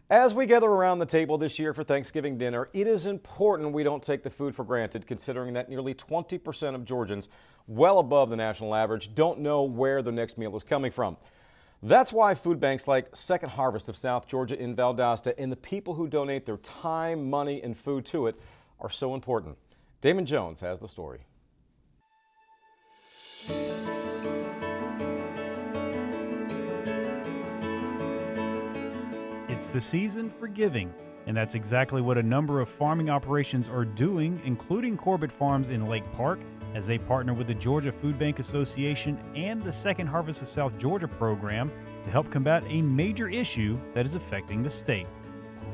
As we gather around the table this year for Thanksgiving dinner, it is important we don't take the food for granted, considering that nearly 20% of Georgians, well above the national average, don't know where their next meal is coming from. That's why food banks like Second Harvest of South Georgia in Valdosta and the people who donate their time, money, and food to it are so important. Damon Jones has the story. It's the season for giving, and that's exactly what a number of farming operations are doing, including Corbett Farms in Lake Park, as they partner with the Georgia Food Bank Association and the Second Harvest of South Georgia program to help combat a major issue that is affecting the state.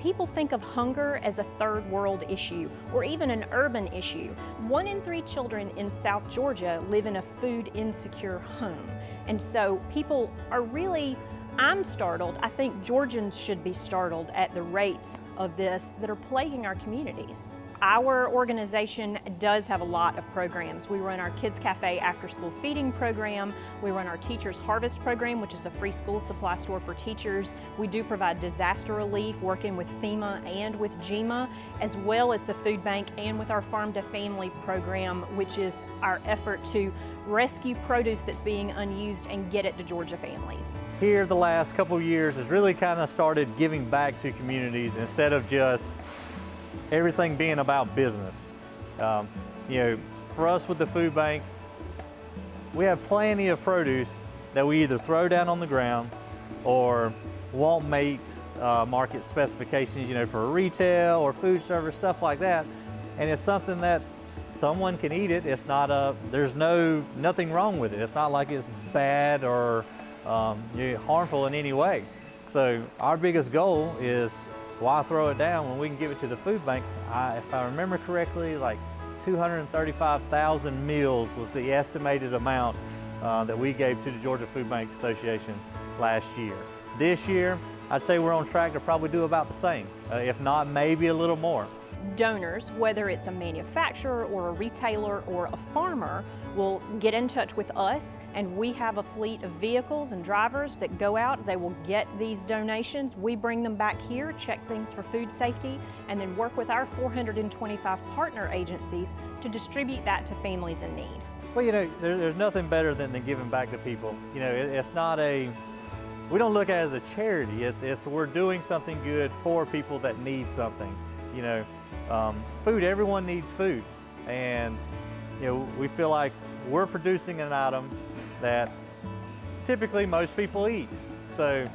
People think of hunger as a third world issue or even an urban issue. 1 in 3 children in South Georgia live in a food insecure home. And so people are I'm startled. I think Georgians should be startled at the rates of this that are plaguing our communities. Our organization does have a lot of programs. We run our Kids Cafe after school feeding program. We run our Teachers Harvest program, which is a free school supply store for teachers. We do provide disaster relief, working with FEMA and with GEMA, as well as the food bank and with our Farm to Family program, which is our effort to rescue produce that's being unused and get it to Georgia families. Here the last couple of years has really kind of started giving back to communities instead of just everything being about business. For us with the food bank, we have plenty of produce that we either throw down on the ground or won't meet market specifications, for retail or food service, stuff like that. And it's something that someone can eat it. It's not there's nothing wrong with it. It's not like it's bad or harmful in any way. So our biggest goal is, why throw it down when we can give it to the food bank? If I remember correctly, like 235,000 meals was the estimated amount that we gave to the Georgia Food Bank Association last year. This year, I'd say we're on track to probably do about the same, if not maybe a little more. Donors, whether it's a manufacturer or a retailer or a farmer, will get in touch with us, and we have a fleet of vehicles and drivers that go out. They will get these donations. We bring them back here, check things for food safety, and then work with our 425 partner agencies to distribute that to families in need. Well, there's nothing better than giving back to people. It's not we don't look at it as a charity. It's we're doing something good for people that need something. Food, everyone needs food. And we feel like we're producing an item that typically most people eat. So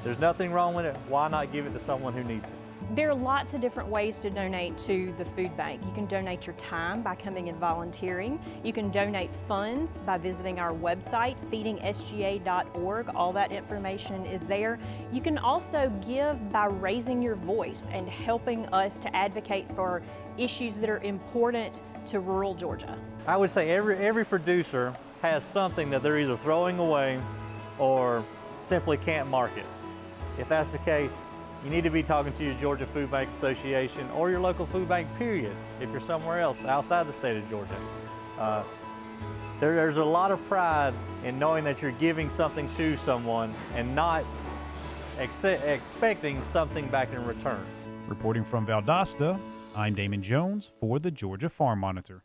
there's nothing wrong with it. Why not give it to someone who needs it? There are lots of different ways to donate to the food bank. You can donate your time by coming and volunteering. You can donate funds by visiting our website, feedingsga.org. All that information is there. You can also give by raising your voice and helping us to advocate for issues that are important to rural Georgia. I would say every producer has something that they're either throwing away or simply can't market. If that's the case, you need to be talking to your Georgia Food Bank Association or your local food bank, period, if you're somewhere else outside the state of Georgia. There's a lot of pride in knowing that you're giving something to someone and not expecting something back in return. Reporting from Valdosta, I'm Damon Jones for the Georgia Farm Monitor.